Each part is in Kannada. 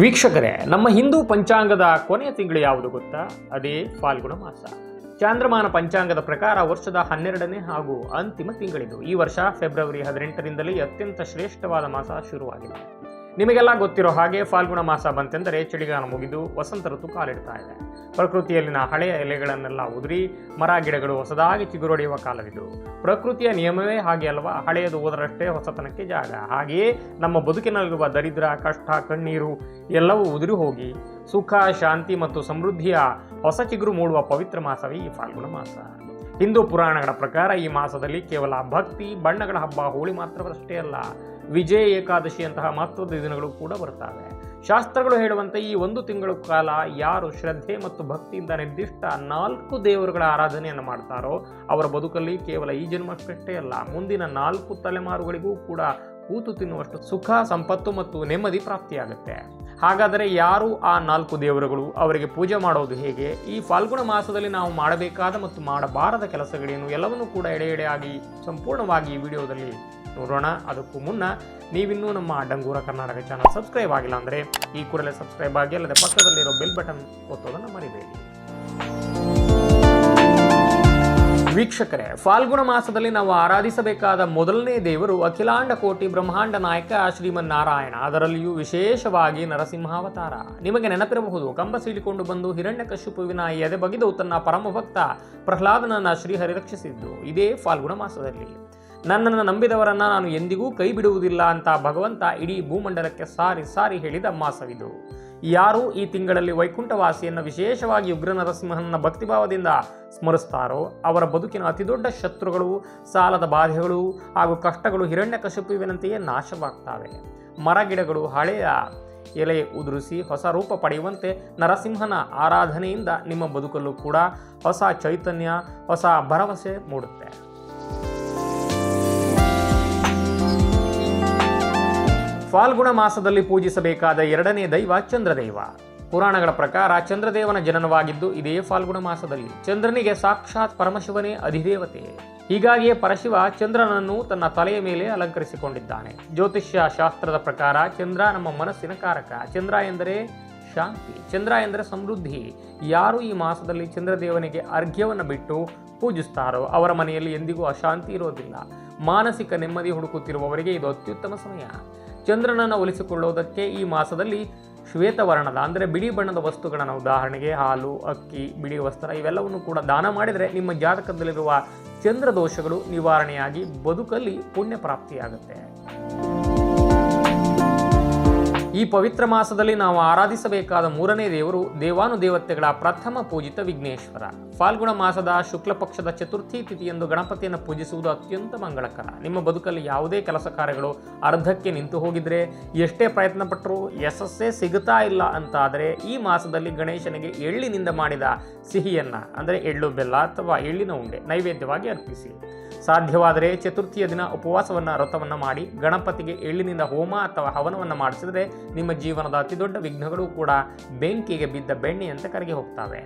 ವೀಕ್ಷಕರೇ, ನಮ್ಮ ಹಿಂದೂ ಪಂಚಾಂಗದ ಕೊನೆಯ ತಿಂಗಳು ಯಾವುದು ಗೊತ್ತಾ? ಅದೇ ಫಾಲ್ಗುಣ ಮಾಸ. ಚಾಂದ್ರಮಾನ ಪಂಚಾಂಗದ ಪ್ರಕಾರ ವರ್ಷದ 12ನೇ ಹಾಗೂ ಅಂತಿಮ ತಿಂಗಳಿದು. ಈ ವರ್ಷ ಫೆಬ್ರವರಿ 18ರಿಂದಲೇ ಅತ್ಯಂತ ಶ್ರೇಷ್ಠವಾದ ಮಾಸ ಶುರುವಾಗಿದೆ. ನಿಮಗೆಲ್ಲ ಗೊತ್ತಿರೋ ಹಾಗೆ ಫಾಲ್ಗುಣ ಮಾಸ ಬಂತೆಂದರೆ ಚಳಿಗಾಲ ಮುಗಿದು ವಸಂತ ಋತು ಕಾಲಿಡ್ತಾ ಇದೆ. ಪ್ರಕೃತಿಯಲ್ಲಿನ ಹಳೆಯ ಎಲೆಗಳನ್ನೆಲ್ಲ ಉದುರಿ ಮರ ಗಿಡಗಳು ಹೊಸದಾಗಿ ಚಿಗುರೊಡೆಯುವ ಕಾಲವಿದು. ಪ್ರಕೃತಿಯ ನಿಯಮವೇ ಹಾಗೆ ಅಲ್ವಾ? ಹಳೆಯದು ಹೋದರಷ್ಟೇ ಹೊಸತನಕ್ಕೆ ಜಾಗ. ಹಾಗೆಯೇ ನಮ್ಮ ಬದುಕಿನಲ್ಲಿರುವ ದರಿದ್ರ, ಕಷ್ಟ, ಕಣ್ಣೀರು ಎಲ್ಲವೂ ಉದುರಿ ಹೋಗಿ ಸುಖ, ಶಾಂತಿ ಮತ್ತು ಸಮೃದ್ಧಿಯ ಹೊಸ ಚಿಗುರು ಮೂಡುವ ಪವಿತ್ರ ಮಾಸವೇ ಈ ಫಾಲ್ಗುಣ ಮಾಸ. ಹಿಂದೂ ಪುರಾಣಗಳ ಪ್ರಕಾರ ಈ ಮಾಸದಲ್ಲಿ ಕೇವಲ ಭಕ್ತಿ, ಬಣ್ಣಗಳ ಹಬ್ಬ, ಹೋಳಿ ಮಾತ್ರವಷ್ಟೇ ಅಲ್ಲ, ವಿಜಯ ಏಕಾದಶಿಯಂತಹ ಮಹತ್ವದ ದಿನಗಳು ಕೂಡ ಬರ್ತವೆ. ಶಾಸ್ತ್ರಗಳು ಹೇಳುವಂತೆ ಈ ಒಂದು ತಿಂಗಳ ಕಾಲ ಯಾರು ಶ್ರದ್ಧೆ ಮತ್ತು ಭಕ್ತಿಯಿಂದ ನಿರ್ದಿಷ್ಟ 4 ದೇವರುಗಳ ಆರಾಧನೆಯನ್ನು ಮಾಡ್ತಾರೋ ಅವರ ಬದುಕಲ್ಲಿ ಕೇವಲ ಈ ಜನ್ಮಕ್ಕಷ್ಟೇ ಅಲ್ಲ, ಮುಂದಿನ 4 ತಲೆಮಾರುಗಳಿಗೂ ಕೂಡ ಕೂತು ತಿನ್ನುವಷ್ಟು ಸುಖ, ಸಂಪತ್ತು ಮತ್ತು ನೆಮ್ಮದಿ ಪ್ರಾಪ್ತಿಯಾಗುತ್ತೆ. ಹಾಗಾದರೆ ಯಾರು ಆ 4 ದೇವರುಗಳು? ಅವರಿಗೆ ಪೂಜೆ ಮಾಡೋದು ಹೇಗೆ? ಈ ಫಾಲ್ಗುಣ ಮಾಸದಲ್ಲಿ ನಾವು ಮಾಡಬೇಕಾದ ಮತ್ತು ಮಾಡಬಾರದ ಕೆಲಸಗಳೇನು? ಎಲ್ಲವನ್ನೂ ಕೂಡ ಎಡೆಯಾಗಿ ಸಂಪೂರ್ಣವಾಗಿ ಈ ವಿಡಿಯೋದಲ್ಲಿ ನೋಡೋಣ. ಅದಕ್ಕೂ ಮುನ್ನ ನೀವಿನ್ನೂ ನಮ್ಮ ಡಂಗೂರ ಕರ್ನಾಟಕ ಚಾನಲ್ ಸಬ್ಸ್ಕ್ರೈಬ್ ಆಗಿಲ್ಲ ಅಂದರೆ ಈ ಕೂಡಲೇ ಸಬ್ಸ್ಕ್ರೈಬ್ ಆಗಿ, ಅಲ್ಲದೆ ಪಕ್ಕದಲ್ಲಿರೋ ಬೆಲ್ ಬಟನ್ ಒತ್ತೋದನ್ನು ಮರಿಬೇಡಿ. ವೀಕ್ಷಕರೇ, ಫಾಲ್ಗುಣ ಮಾಸದಲ್ಲಿ ನಾವು ಆರಾಧಿಸಬೇಕಾದ ಮೊದಲನೇ ದೇವರು ಅಖಿಲಾಂಡ ಕೋಟಿ ಬ್ರಹ್ಮಾಂಡ ನಾಯಕ ಶ್ರೀಮನ್ನಾರಾಯಣ. ಅದರಲ್ಲಿಯೂ ವಿಶೇಷವಾಗಿ ನರಸಿಂಹಾವತಾರ. ನಿಮಗೆ ನೆನಪಿರಬಹುದು, ಕಂಬ ಸೀಳಿಕೊಂಡು ಬಂದು ಹಿರಣ್ಯಕಶಿಪುವಿನ ಎದೆ ಬಗೆದು ತನ್ನ ಪರಮಭಕ್ತ ಪ್ರಹ್ಲಾದನನ್ನ ಶ್ರೀಹರಿ ರಕ್ಷಿಸಿದ್ದು ಇದೇ ಫಾಲ್ಗುಣ ಮಾಸದಲ್ಲಿ. ನನ್ನನ್ನು ನಂಬಿದವರನ್ನ ನಾನು ಎಂದಿಗೂ ಕೈ ಬಿಡುವುದಿಲ್ಲ ಅಂತ ಭಗವಂತ ಇಡೀ ಭೂಮಂಡಲಕ್ಕೆ ಸಾರಿ ಸಾರಿ ಹೇಳಿದ ಮಾಸವಿದು. ಯಾರು ಈ ತಿಂಗಳಲ್ಲಿ ವೈಕುಂಠವಾಸಿಯನ್ನು ವಿಶೇಷವಾಗಿ ಉಗ್ರ ನರಸಿಂಹನ ಭಕ್ತಿಭಾವದಿಂದ ಸ್ಮರಿಸ್ತಾರೋ ಅವರ ಬದುಕಿನ ಅತಿದೊಡ್ಡ ಶತ್ರುಗಳು, ಸಾಲದ ಬಾಧೆಗಳು ಹಾಗೂ ಕಷ್ಟಗಳು ಹಿರಣ್ಯಕಶಿಪುವಿನಂತೆಯೇ ನಾಶವಾಗ್ತವೆ. ಮರಗಿಡಗಳು ಹಳೆಯ ಎಲೆ ಉದುರಿಸಿ ಹೊಸ ರೂಪ ಪಡೆಯುವಂತೆ ನರಸಿಂಹನ ಆರಾಧನೆಯಿಂದ ನಿಮ್ಮ ಬದುಕಲ್ಲೂ ಕೂಡ ಹೊಸ ಚೈತನ್ಯ, ಹೊಸ ಭರವಸೆ ಮೂಡುತ್ತೆ. ಫಾಲ್ಗುಣ ಮಾಸದಲ್ಲಿ ಪೂಜಿಸಬೇಕಾದ 2ನೇ ದೈವ ಚಂದ್ರದೇವ. ಪುರಾಣಗಳ ಪ್ರಕಾರ ಚಂದ್ರದೇವನ ಜನನವಾಗಿದ್ದು ಇದೇ ಫಾಲ್ಗುಣ ಮಾಸದಲ್ಲಿ. ಚಂದ್ರನಿಗೆ ಸಾಕ್ಷಾತ್ ಪರಮಶಿವನೇ ಅಧಿದೇವತೆ. ಹೀಗಾಗಿಯೇ ಪರಶಿವ ಚಂದ್ರನನ್ನು ತನ್ನ ತಲೆಯ ಮೇಲೆ ಅಲಂಕರಿಸಿಕೊಂಡಿದ್ದಾನೆ. ಜ್ಯೋತಿಷ್ಯ ಶಾಸ್ತ್ರದ ಪ್ರಕಾರ ಚಂದ್ರ ನಮ್ಮ ಮನಸ್ಸಿನ ಕಾರಕ. ಚಂದ್ರ ಎಂದರೆ ಶಾಂತಿ, ಚಂದ್ರ ಎಂದರೆ ಸಮೃದ್ಧಿ. ಯಾರು ಈ ಮಾಸದಲ್ಲಿ ಚಂದ್ರದೇವನಿಗೆ ಅರ್ಘ್ಯವನ್ನು ಬಿಟ್ಟು ಪೂಜಿಸ್ತಾರೋ ಅವರ ಮನೆಯಲ್ಲಿ ಎಂದಿಗೂ ಅಶಾಂತಿ ಇರೋದಿಲ್ಲ. ಮಾನಸಿಕ ನೆಮ್ಮದಿ ಹುಡುಕುತ್ತಿರುವವರಿಗೆ ಇದು ಅತ್ಯುತ್ತಮ ಸಮಯ. ಚಂದ್ರನನ್ನು ಒಲಿಸಿಕೊಳ್ಳುವುದಕ್ಕೆ ಈ ಮಾಸದಲ್ಲಿ ಶ್ವೇತವರ್ಣದ ಅಂದರೆ ಬಿಳಿ ಬಣ್ಣದ ವಸ್ತುಗಳನ್ನು, ಉದಾಹರಣೆಗೆ ಹಾಲು, ಅಕ್ಕಿ, ಬಿಳಿ ವಸ್ತ್ರ ಇವೆಲ್ಲವನ್ನು ಕೂಡ ದಾನ ಮಾಡಿದರೆ ನಿಮ್ಮ ಜಾತಕದಲ್ಲಿರುವ ಚಂದ್ರ ದೋಷಗಳು ನಿವಾರಣೆಯಾಗಿ ಬದುಕಲ್ಲಿ ಪುಣ್ಯ ಪ್ರಾಪ್ತಿಯಾಗುತ್ತೆ. ಈ ಪವಿತ್ರ ಮಾಸದಲ್ಲಿ ನಾವು ಆರಾಧಿಸಬೇಕಾದ 3ನೇ ದೇವರು ದೇವಾನುದೇವತೆಗಳ ಪ್ರಥಮ ಪೂಜಿತ ವಿಘ್ನೇಶ್ವರ. ಫಾಲ್ಗುಣ ಮಾಸದ ಶುಕ್ಲ ಪಕ್ಷದ ಚತುರ್ಥಿ ತಿಥಿಯಂದು ಗಣಪತಿಯನ್ನು ಪೂಜಿಸುವುದು ಅತ್ಯಂತ ಮಂಗಳಕರ. ನಿಮ್ಮ ಬದುಕಲ್ಲಿ ಯಾವುದೇ ಕೆಲಸ ಕಾರ್ಯಗಳು ಅರ್ಧಕ್ಕೆ ನಿಂತು ಹೋಗಿದ್ರೆ, ಎಷ್ಟೇ ಪ್ರಯತ್ನ ಪಟ್ಟರೂ ಯಶಸ್ಸೇ ಸಿಗುತ್ತಾ ಇಲ್ಲ ಅಂತಾದರೆ ಈ ಮಾಸದಲ್ಲಿ ಗಣೇಶನಿಗೆ ಎಳ್ಳಿನಿಂದ ಮಾಡಿದ ಸಿಹಿಯನ್ನ ಅಂದರೆ ಎಳ್ಳು ಬೆಲ್ಲ ಅಥವಾ ಎಳ್ಳಿನ ಉಂಡೆ ನೈವೇದ್ಯವಾಗಿ ಅರ್ಪಿಸಿ. ಸಾಧ್ಯವಾದರೆ ಚತುರ್ಥಿಯ ದಿನ ಉಪವಾಸವನ್ನು, ವ್ರತವನ್ನು ಮಾಡಿ ಗಣಪತಿಗೆ ಎಳ್ಳಿನಿಂದ ಹೋಮ ಅಥವಾ ಹವನವನ್ನು ಮಾಡಿಸಿದರೆ ನಿಮ್ಮ ಜೀವನದ ಅತಿದೊಡ್ಡ ವಿಘ್ನಗಳು ಕೂಡ ಬೆಂಕಿಗೆ ಬಿದ್ದ ಬೆಣ್ಣೆಯಂತೆ ಕರಗಿ ಹೋಗ್ತವೆ.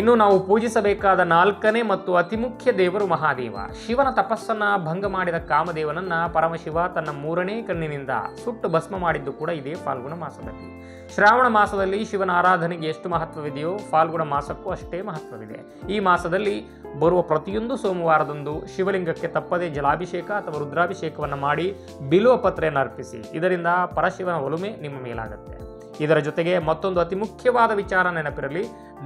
ಇನ್ನು ನಾವು ಪೂಜಿಸಬೇಕಾದ 4ನೇ ಮತ್ತು ಅತಿ ಮುಖ್ಯ ದೇವರು ಮಹಾದೇವ. ಶಿವನ ತಪಸ್ಸನ್ನ ಭಂಗ ಮಾಡಿದ ಕಾಮದೇವನನ್ನ ಪರಮಶಿವ ತನ್ನ 3ನೇ ಕಣ್ಣಿನಿಂದ ಸುಟ್ಟು ಭಸ್ಮ ಮಾಡಿದ್ದು ಕೂಡ ಇದೇ ಫಾಲ್ಗುಣ ಮಾಸದಲ್ಲಿ. ಶ್ರಾವಣ ಮಾಸದಲ್ಲಿ ಶಿವನ ಆರಾಧನೆಗೆ ಎಷ್ಟು ಮಹತ್ವವಿದೆಯೋ ಫಾಲ್ಗುಣ ಮಾಸಕ್ಕೂ ಅಷ್ಟೇ ಮಹತ್ವವಿದೆ. ಈ ಮಾಸದಲ್ಲಿ ಬರುವ ಪ್ರತಿಯೊಂದು ಸೋಮವಾರದಂದು ಶಿವಲಿಂಗಕ್ಕೆ ತಪ್ಪದೇ ಜಲಾಭಿಷೇಕ ಅಥವಾ ರುದ್ರಾಭಿಷೇಕವನ್ನು ಮಾಡಿ ಬಿಲ್ವ ಪತ್ರೆಯನ್ನು ಅರ್ಪಿಸಿ. ಇದರಿಂದ ಪರಶಿವನ ಒಲುಮೆ ನಿಮ್ಮ ಮೇಲಾಗುತ್ತೆ. ಇದರ ಜೊತೆಗೆ ಮತ್ತೊಂದು ಅತಿ ಮುಖ್ಯವಾದ ವಿಚಾರ ನೆನಪಿರಲಿ,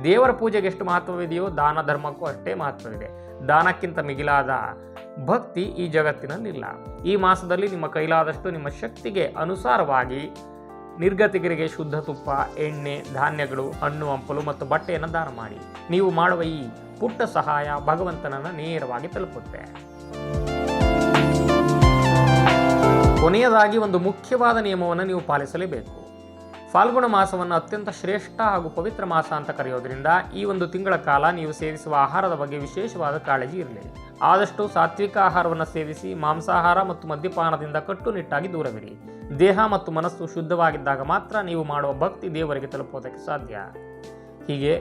ದೇವರ ಪೂಜೆಗೆ ಎಷ್ಟು ಮಹತ್ವವಿದೆಯೋ ದಾನ ಧರ್ಮಕ್ಕೂ ಅಷ್ಟೇ ಮಹತ್ವವಿದೆ. ದಾನಕ್ಕಿಂತ ಮಿಗಿಲಾದ ಭಕ್ತಿ ಈ ಜಗತ್ತಿನಲ್ಲಿಲ್ಲ. ಈ ಮಾಸದಲ್ಲಿ ನಿಮ್ಮ ಕೈಲಾದಷ್ಟು ನಿಮ್ಮ ಶಕ್ತಿಗೆ ಅನುಸಾರವಾಗಿ ನಿರ್ಗತಿಕರಿಗೆ ಶುದ್ಧ ತುಪ್ಪ, ಎಣ್ಣೆ, ಧಾನ್ಯಗಳು, ಹಣ್ಣು ಹಂಪಲು ಮತ್ತು ಬಟ್ಟೆಯನ್ನು ದಾನ ಮಾಡಿ. ನೀವು ಮಾಡುವ ಈ ಪುಟ್ಟ ಸಹಾಯ ಭಗವಂತನನ್ನು ನೇರವಾಗಿ ತಲುಪುತ್ತೆ. ಕೊನೆಯದಾಗಿ ಒಂದು ಮುಖ್ಯವಾದ ನಿಯಮವನ್ನು ನೀವು ಪಾಲಿಸಲೇಬೇಕು. ಫಾಲ್ಗುಣ ಮಾಸವನ್ನು ಅತ್ಯಂತ ಶ್ರೇಷ್ಠ ಹಾಗೂ ಪವಿತ್ರ ಮಾಸ ಅಂತ ಕರೆಯೋದ್ರಿಂದ ಈ ಒಂದು ತಿಂಗಳ ಕಾಲ ನೀವು ಸೇವಿಸುವ ಆಹಾರದ ಬಗ್ಗೆ ವಿಶೇಷವಾದ ಕಾಳಜಿ ಇರಲಿ. ಆದಷ್ಟು ಸಾತ್ವಿಕ ಆಹಾರವನ್ನು ಸೇವಿಸಿ ಮಾಂಸಾಹಾರ ಮತ್ತು ಮದ್ಯಪಾನದಿಂದ ಕಟ್ಟುನಿಟ್ಟಾಗಿ ದೂರವಿರಿ. ದೇಹ ಮತ್ತು ಮನಸ್ಸು ಶುದ್ಧವಾಗಿದ್ದಾಗ ಮಾತ್ರ ನೀವು ಮಾಡುವ ಭಕ್ತಿ ದೇವರಿಗೆ ತಲುಪುವುದಕ್ಕೆ ಸಾಧ್ಯ. ಹೀಗೆ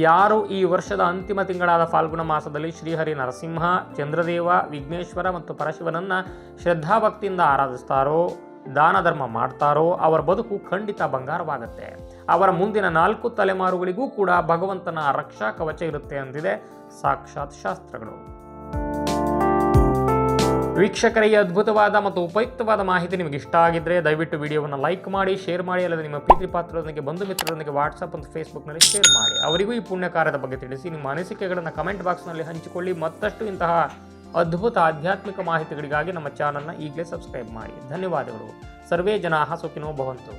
ಯಾರು ಈ ವರ್ಷದ ಅಂತಿಮ ತಿಂಗಳಾದ ಫಾಲ್ಗುಣ ಮಾಸದಲ್ಲಿ ಶ್ರೀಹರಿ ನರಸಿಂಹ, ಚಂದ್ರದೇವ, ವಿಘ್ನೇಶ್ವರ ಮತ್ತು ಪರಶಿವನನ್ನು ಶ್ರದ್ಧಾಭಕ್ತಿಯಿಂದ ಆರಾಧಿಸ್ತಾರೋ ದಾನ ಧರ್ಮ ಮಾಡ್ತಾರೋ ಅವರ ಬದುಕು ಖಂಡಿತ ಬಂಗಾರವಾಗುತ್ತೆ. ಅವರ ಮುಂದಿನ 4 ತಲೆಮಾರುಗಳಿಗೂ ಕೂಡ ಭಗವಂತನ ರಕ್ಷಾ ಕವಚ ಇರುತ್ತೆ ಅಂದಿದೆ ಸಾಕ್ಷಾತ್ ಶಾಸ್ತ್ರಗಳು. ವೀಕ್ಷಕರೇ, ಈ ಅದ್ಭುತವಾದ ಮತ್ತು ಉಪಯುಕ್ತವಾದ ಮಾಹಿತಿ ನಿಮಗೆ ಇಷ್ಟ ಆಗಿದ್ದರೆ ದಯವಿಟ್ಟು ವಿಡಿಯೋವನ್ನು ಲೈಕ್ ಮಾಡಿ, ಶೇರ್ ಮಾಡಿ, ಅಲ್ಲದೆ ನಿಮ್ಮ ಪ್ರೀತಿ ಪಾತ್ರರೊಂದಿಗೆ, ಬಂಧು ಮಿತ್ರರೊಂದಿಗೆ ವಾಟ್ಸಪ್ ಮತ್ತು ಫೇಸ್ಬುಕ್ನಲ್ಲಿ ಶೇರ್ ಮಾಡಿ. ಅವರಿಗೂ ಈ ಪುಣ್ಯ ಕಾರ್ಯದ ಬಗ್ಗೆ ತಿಳಿಸಿ. ನಿಮ್ಮ ಅನಿಸಿಕೆಗಳನ್ನು ಕಮೆಂಟ್ ಬಾಕ್ಸ್ನಲ್ಲಿ ಹಂಚಿಕೊಳ್ಳಿ. ಮತ್ತಷ್ಟು ಇಂತಹ ಅದ್ಭುತ ಆಧ್ಯಾತ್ಮಿಕ ಮಾಹಿತಿಗಳಿಗಾಗಿ ನಮ್ಮ ಚಾನಲ್ನ ಈಗಲೇ ಸಬ್ಸ್ಕ್ರೈಬ್ ಮಾಡಿ. ಧನ್ಯವಾದಗಳು. ಸರ್ವೇ ಜನಾಃ ಸುಖಿನೋ ಭವಂತು.